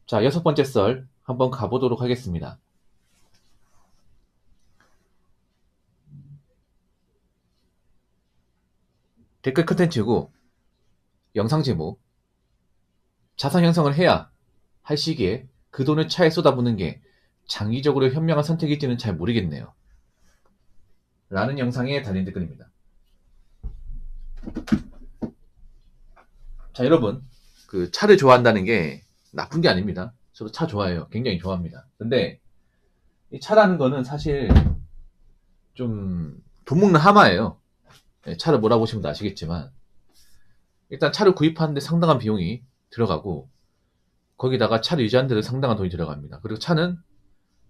자, 6번째 썰 한번 가보도록 하겠습니다. 댓글 컨텐츠고 영상 제목 자산 형성을 해야 할 시기에 그 돈을 차에 쏟아붓는 게 장기적으로 현명한 선택일지는 잘 모르겠네요. 라는 영상에 달린 댓글입니다. 자, 여러분, 그 차를 좋아한다는 게 나쁜 게 아닙니다. 저도 차 좋아해요. 굉장히 좋아합니다. 근데 이 차라는 거는 사실 좀 돈 먹는 하마예요. 차를 몰아보시면 아시겠지만 일단 차를 구입하는데 상당한 비용이 들어가고 거기다가 차를 유지하는 데도 상당한 돈이 들어갑니다. 그리고 차는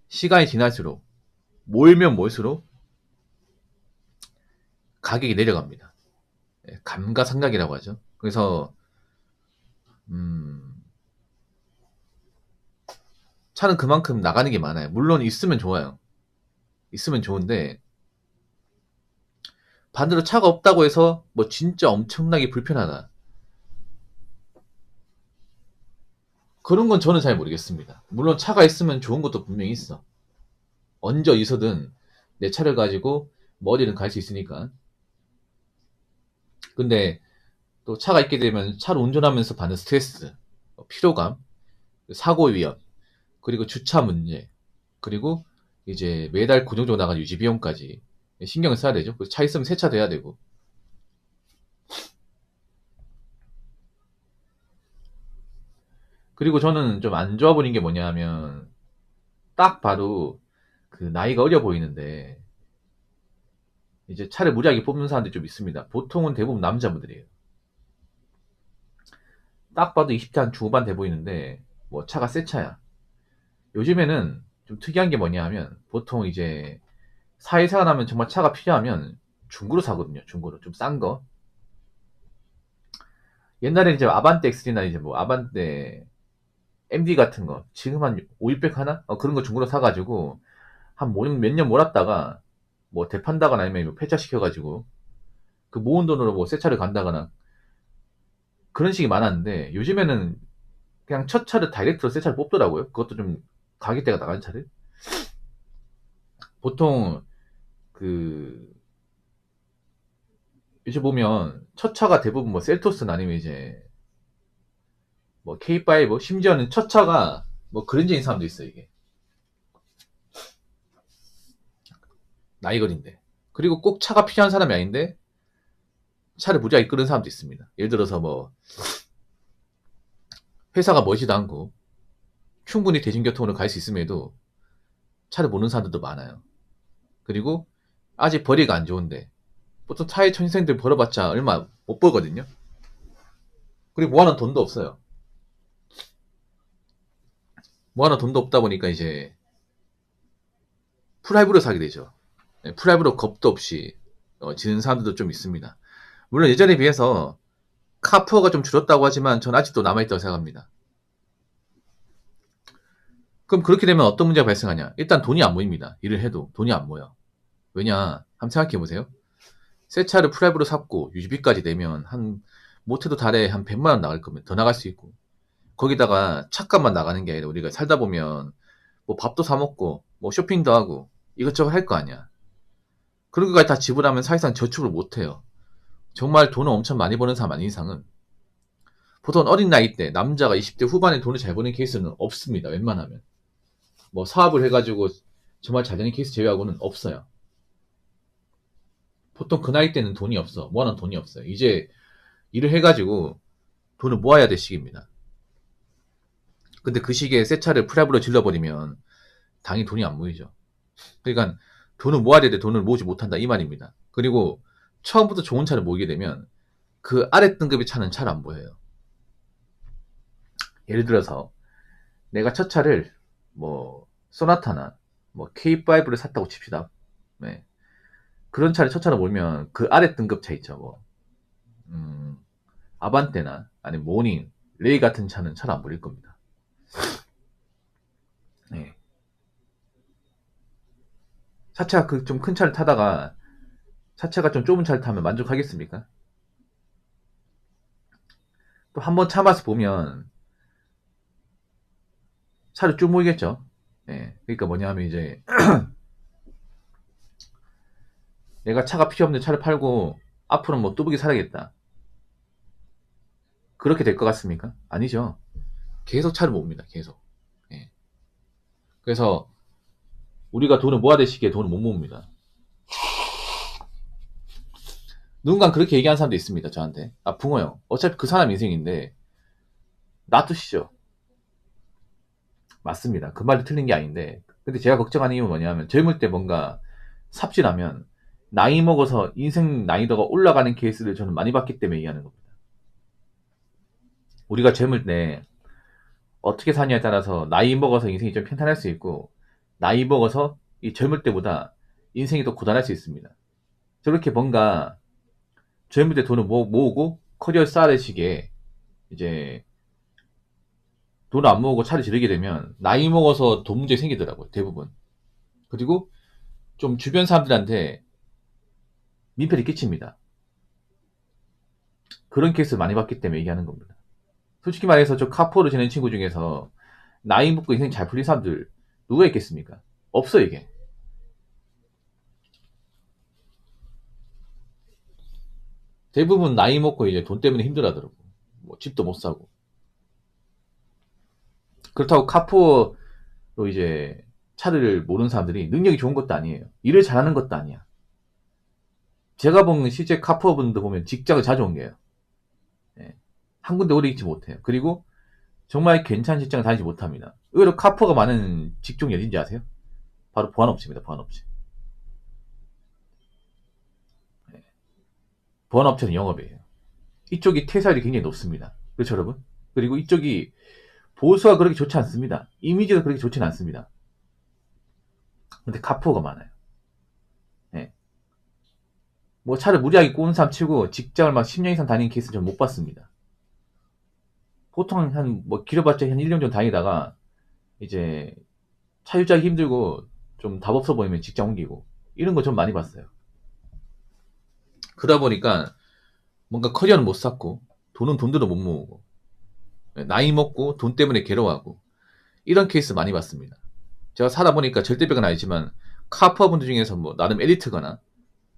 시간이 지날수록 몰면 몰수록 가격이 내려갑니다. 감가상각이라고 하죠. 그래서 차는 그만큼 나가는 게 많아요. 물론 있으면 좋아요. 있으면 좋은데 반대로 차가 없다고 해서 뭐 진짜 엄청나게 불편하다. 그런 건 저는 잘 모르겠습니다. 물론 차가 있으면 좋은 것도 분명히 있어. 언제 어디서든 내 차를 가지고 뭐 어디든 갈 수 있으니까. 근데 또 차가 있게 되면 차를 운전하면서 받는 스트레스, 피로감, 사고 위험, 그리고 주차 문제, 그리고 이제 매달 고정적으로 나가는 유지 비용까지 신경을 써야 되죠. 그래서 차 있으면 세차 돼야 되고. 그리고 저는 좀 안 좋아 보이는 게 뭐냐 하면 딱 봐도 그 나이가 어려 보이는데 이제 차를 무리하게 뽑는 사람들이 좀 있습니다. 보통은 대부분 남자분들이에요. 딱 봐도 20대 한 중후반 돼 보이는데 뭐 차가 새 차야. 요즘에는 좀 특이한 게 뭐냐 하면 보통 이제 사회생활 하면 정말 차가 필요하면 중고로 사거든요. 중고로 좀 싼 거. 옛날에 이제 아반떼 엑스이나 이제 뭐 아반떼 MD 같은 거 지금 한 5, 600 하나? 그런 거 중고로 사가지고 한 몇 년 몰았다가 뭐 대판다거나 아니면 뭐 폐차시켜가지고 그 모은 돈으로 뭐 새 차를 간다거나 그런 식이 많았는데 요즘에는 그냥 첫 차를 다이렉트로 새 차를 뽑더라고요. 그것도 좀 가격대가 나간 차를. 보통 그 요즘 보면 첫 차가 대부분 뭐 셀토스나 아니면 이제 뭐 K5 심지어는 첫 차가 뭐 그랜저인 사람도 있어요. 이게 나이거리인데 그리고 꼭 차가 필요한 사람이 아닌데 차를 무지하게 끄는 사람도 있습니다. 예를 들어서 뭐 회사가 멀지도 않고 충분히 대중교통으로 갈 수 있음에도 차를 모는 사람들도 많아요. 그리고 아직 벌이가 안 좋은데 보통 타의 천생들 벌어봤자 얼마 못 벌거든요. 그리고 모아놓은 돈도 없어요. 모아놓은 돈도 없다 보니까 이제 프라이브로 사게 되죠. 프라이브로 겁도 없이 지는 사람들도 좀 있습니다. 물론 예전에 비해서 카푸어가 좀 줄었다고 하지만 전 아직도 남아있다고 생각합니다. 그럼 그렇게 되면 어떤 문제가 발생하냐? 일단 돈이 안 모입니다. 일을 해도 돈이 안 모여. 왜냐? 한번 생각해보세요. 새 차를 프라이브로 샀고 유지비까지 내면 한 못해도 달에 한 100만 원 나갈 거면 더 나갈 수 있고 거기다가 차값만 나가는 게 아니라 우리가 살다 보면 뭐 밥도 사 먹고 뭐 쇼핑도 하고 이것저것 할 거 아니야. 그런 것까지 다 지불하면 사실상 저축을 못 해요. 정말 돈을 엄청 많이 버는 사람 아닌 이상은 보통 어린 나이 때 남자가 20대 후반에 돈을 잘 버는 케이스는 없습니다. 웬만하면 뭐 사업을 해가지고 정말 잘 되는 케이스 제외하고는 없어요. 보통 그 나이 때는 돈이 없어. 모아놓은 돈이 없어요. 이제 일을 해가지고 돈을 모아야 될 시기입니다. 근데 그 시기에 새 차를 프랩으로 질러버리면 당연히 돈이 안 모이죠. 그러니까 돈을 모아야 되는데 돈을 모으지 못한다 이 말입니다. 그리고 처음부터 좋은 차를 모으게 되면 그 아래 등급의 차는 잘 안 보여요. 예를 들어서 내가 첫 차를 뭐 소나타나 뭐 K5를 샀다고 칩시다. 네. 그런 차를 첫 차로 몰면 그 아래 등급 차 있죠. 뭐 아반떼나 아니면 모닝, 레이 같은 차는 잘 안 몰릴 겁니다. 네. 차차 그 좀 큰 차를 타다가 차체가 좀 좁은 차를 타면 만족하겠습니까? 또 한번 차 맛을 보면 차를 쭉 모이겠죠. 예. 그러니까 뭐냐 하면 이제 내가 차가 필요 없는 차를 팔고 앞으로 뭐 뚜벅이 살아야겠다. 그렇게 될 것 같습니까? 아니죠. 계속 차를 모읍니다. 계속. 예. 그래서 우리가 돈을 모아야 될 시기에 돈을 못 모읍니다. 누군가 그렇게 얘기하는 사람도 있습니다. 저한테. 아, 붕어요. 어차피 그 사람 인생인데 놔두시죠. 맞습니다. 그 말이 틀린 게 아닌데. 근데 제가 걱정하는 이유는 뭐냐면 젊을 때 뭔가 삽질하면 나이 먹어서 인생 난이도가 올라가는 케이스를 저는 많이 봤기 때문에 얘기하는 겁니다. 우리가 젊을 때 어떻게 사냐에 따라서 나이 먹어서 인생이 좀 편안할 수 있고 나이 먹어서 이 젊을 때보다 인생이 더 고단할 수 있습니다. 저렇게 뭔가 젊을 때 돈을 모으고 커리어 쌓을 시기에 이제 돈을 안 모으고 차를 지르게 되면 나이 먹어서 돈 문제 생기더라고요. 대부분. 그리고 좀 주변 사람들한테 민폐를 끼칩니다. 그런 케이스 많이 봤기 때문에 얘기하는 겁니다. 솔직히 말해서 저 카포를 지낸 친구 중에서 나이 먹고 인생 잘 풀린 사람들 누가 있겠습니까? 없어 이게. 대부분 나이 먹고 이제 돈 때문에 힘들어하더라고. 뭐 집도 못 사고. 그렇다고 카푸어로 이제 차를 모르는 사람들이 능력이 좋은 것도 아니에요. 일을 잘하는 것도 아니야. 제가 본 실제 카푸어 분들 보면 직장을 자주 옮겨요. 예. 한 군데 오래 있지 못해요. 그리고 정말 괜찮은 직장을 다니지 못합니다. 의외로 카푸어가 많은 직종이 어딘지 아세요? 바로 보안업체입니다. 보안업체. 예. 보안업체는 영업이에요. 이쪽이 퇴사율이 굉장히 높습니다. 그렇죠 여러분? 그리고 이쪽이 보수가 그렇게 좋지 않습니다. 이미지도 그렇게 좋지는 않습니다. 근데 카푸어가 많아요. 예. 뭐 차를 무리하게 꼬는 사람 치고 직장을 막 10년 이상 다니는 케이스는 전 못 봤습니다. 보통 한 뭐 길어봤자 한 1년 정도 다니다가 이제 차 유지하기 힘들고 좀 답 없어 보이면 직장 옮기고 이런 거 좀 많이 봤어요. 그러다 보니까 뭔가 커리어는 못 쌓고 돈은 돈대로 못 모으고 나이 먹고 돈 때문에 괴로워하고 이런 케이스 많이 봤습니다. 제가 살다 보니까 절대벽은 아니지만 카푸어분들 중에서 뭐 나름 엘리트거나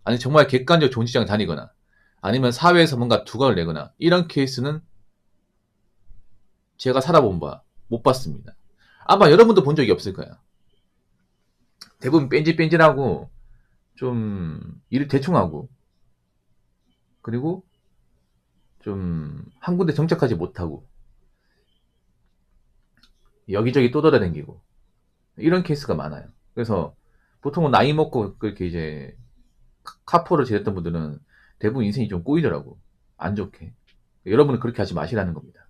아니 정말 객관적 좋은 직장을 다니거나 아니면 사회에서 뭔가 두각을 내거나 이런 케이스는 제가 살아본 바 못 봤습니다. 아마 여러분도 본 적이 없을 거예요. 대부분 뺀질뺀질하고 좀 일을 대충 하고 그리고 좀 한 군데 정착하지 못하고 여기저기 또 돌아다니고 이런 케이스가 많아요. 그래서 보통은 나이 먹고 그렇게 이제 카포를 지냈던 분들은 대부분 인생이 좀 꼬이더라고. 안 좋게. 여러분은 그렇게 하지 마시라는 겁니다.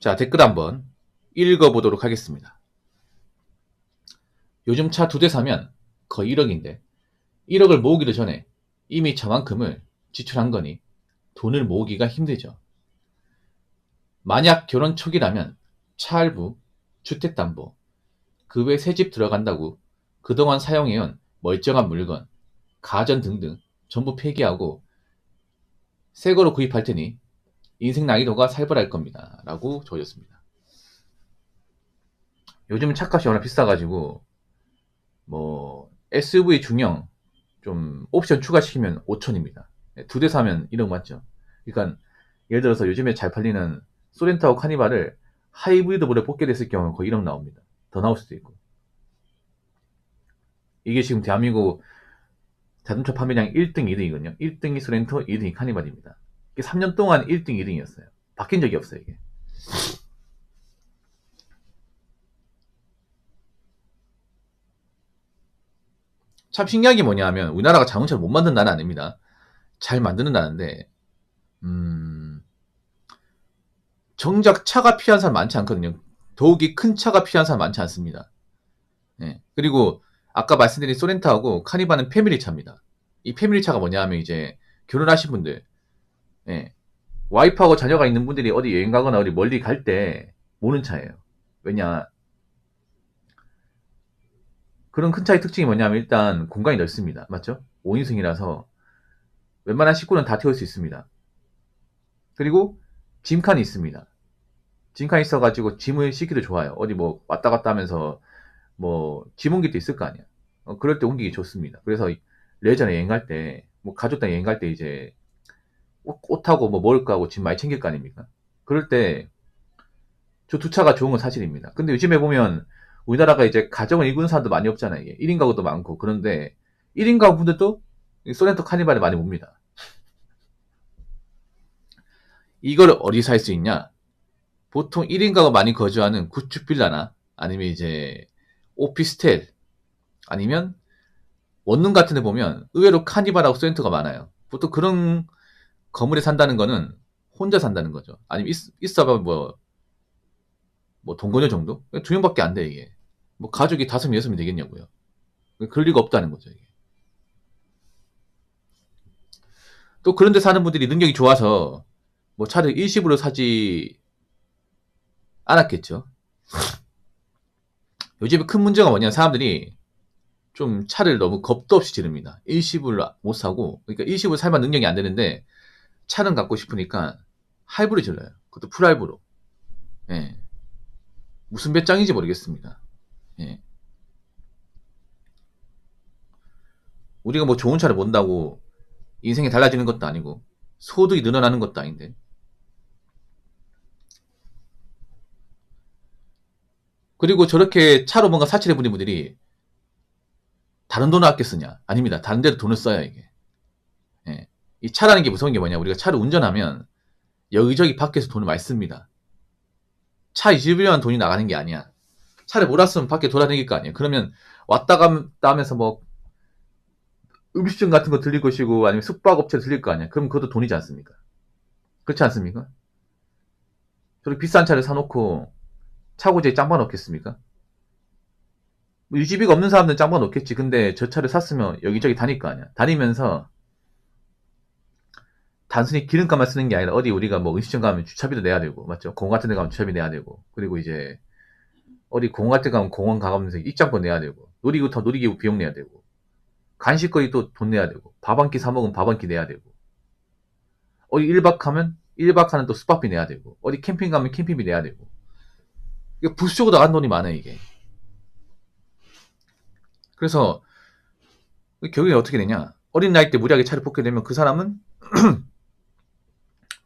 자, 댓글 한번 읽어보도록 하겠습니다. 요즘 차 2대 사면 거의 1억인데 1억을 모으기도 전에 이미 저만큼을 지출한 거니 돈을 모으기가 힘들죠. 만약 결혼 초기라면 차 할부, 주택담보, 그 외 새집 들어간다고 그동안 사용해온 멀쩡한 물건, 가전 등등 전부 폐기하고 새 거로 구입할 테니 인생 난이도가 살벌할 겁니다. 라고 적어줬습니다. 요즘은 차값이 워낙 비싸가지고 뭐 SUV 중형 좀 옵션 추가시키면 5천입니다. 2대 사면 1억 맞죠? 그러니까 예를 들어서 요즘에 잘 팔리는 소렌타와 카니발을 하이브리드 모델 뽑게 됐을 경우 거의 1억 나옵니다. 더 나올 수도 있고. 이게 지금 대한민국 자동차 판매량 1등, 2등이거든요. 1등이 소렌토, 2등이 카니발입니다. 이게 3년 동안 1등, 2등이었어요. 바뀐 적이 없어요, 이게. 참 신기한 게 뭐냐 하면 우리나라가 자동차를 못 만든 나라는 아닙니다. 잘 만드는 나라인데 정작 차가 필요한 사람 많지 않거든요. 더욱이 큰 차가 필요한 사람 많지 않습니다. 예. 그리고 아까 말씀드린 소렌타하고 카니발은 패밀리 차입니다. 이 패밀리 차가 뭐냐 하면 이제 결혼하신 분들, 예. 와이프하고 자녀가 있는 분들이 어디 여행 가거나 어디 멀리 갈 때 모는 차예요. 왜냐? 그런 큰 차의 특징이 뭐냐면 일단 공간이 넓습니다. 맞죠? 5인승이라서 웬만한 식구는 다 태울 수 있습니다. 그리고 짐칸이 있습니다. 짐칸이 있어가지고 짐을 싣기도 좋아요. 어디 뭐 왔다 갔다 하면서 뭐 짐 옮길 때 있을 거 아니야. 그럴 때 옮기기 좋습니다. 그래서 예전에 여행 갈 때, 뭐 가족당 여행 갈 때 이제 옷하고 뭐 먹을 거 하고 짐 많이 챙길 거 아닙니까? 그럴 때 저 두 차가 좋은 건 사실입니다. 근데 요즘에 보면 우리나라가 이제 가정을 이루는 사람도 많이 없잖아요. 이게 1인 가구도 많고. 그런데 1인 가구분들도 소렌토 카니발에 많이 옵니다. 이걸 어디 살 수 있냐? 보통 1인 가구 많이 거주하는 구축 빌라나 아니면 이제 오피스텔 아니면 원룸 같은 데 보면 의외로 카니발하고 소렌토가 많아요. 보통 그런 건물에 산다는 거는 혼자 산다는 거죠. 아니면 있어봐 뭐 동거녀 정도? 두 명밖에 안 돼, 이게. 뭐 가족이 5명, 6명 되겠냐고요. 그럴 리가 없다는 거죠, 이게. 또 그런데 사는 분들이 능력이 좋아서 뭐 차를 일시불로 사지 않았겠죠. 요즘에 큰 문제가 뭐냐면 사람들이 좀 차를 너무 겁도 없이 지릅니다. 일시불로 못 사고, 그러니까 일시불 살만 능력이 안 되는데 차는 갖고 싶으니까 할부를 질러요. 그것도 풀할부로. 예. 무슨 배짱인지 모르겠습니다. 예. 우리가 뭐 좋은 차를 본다고 인생이 달라지는 것도 아니고 소득이 늘어나는 것도 아닌데. 그리고 저렇게 차로 뭔가 사치를 부린 분들이 다른 돈을 아껴 쓰냐? 아닙니다. 다른 데로 돈을 써야 이게. 예. 이 차라는 게 무서운 게 뭐냐? 우리가 차를 운전하면 여기저기 밖에서 돈을 많이 씁니다. 차 잊으려면 돈이 나가는 게 아니야. 차를 몰았으면 밖에 돌아다닐 거 아니에요. 그러면 왔다 갔다 하면서 뭐 음식점 같은 거 들릴 것이고 아니면 숙박업체 들릴 거 아니야. 그럼 그것도 돈이지 않습니까? 그렇지 않습니까? 저렇게 비싼 차를 사놓고 차고지에 짱봐 넣겠습니까? 뭐 유지비가 없는 사람들은 짱봐 넣겠지. 근데 저 차를 샀으면 여기저기 다닐 거 아니야. 다니면서 단순히 기름값만 쓰는 게 아니라 어디 우리가 뭐 음식점 가면 주차비도 내야 되고 맞죠? 공원 같은 데 가면 주차비 내야 되고 그리고 이제 어디 공원 같은 데 가면 공원 가면서 입장권 내야 되고 놀이기구 비용 내야 되고 간식거리 또 돈 내야 되고 밥 한 끼 사 먹으면 밥 한 끼 내야 되고 어디 1박 하면 1박 하는 또 숙박비 내야 되고 어디 캠핑 가면 캠핑비 내야 되고 이게 부수적으로 나간 돈이 많아요 이게. 그래서 결국에 어떻게 되냐? 어린 나이 때 무리하게 차를 뽑게 되면 그 사람은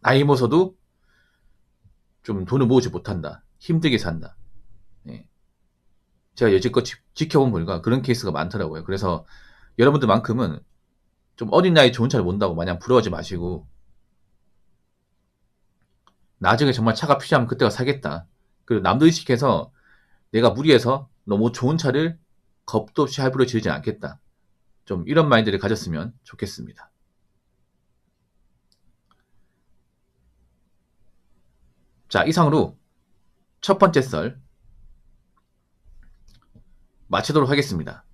나이 먹어서도 좀 돈을 모으지 못한다. 힘들게 산다. 예. 제가 여지껏 지켜본 결과 그런 케이스가 많더라고요. 그래서 여러분들만큼은 좀 어린 나이에 좋은 차를 몬다고 마냥 부러워하지 마시고 나중에 정말 차가 필요하면 그때가 사겠다. 그리고 남도 의식해서 내가 무리해서 너무 좋은 차를 겁도 없이 할부로 지르진 않겠다. 좀 이런 마인드를 가졌으면 좋겠습니다. 자, 이상으로 첫 번째 썰 마치도록 하겠습니다.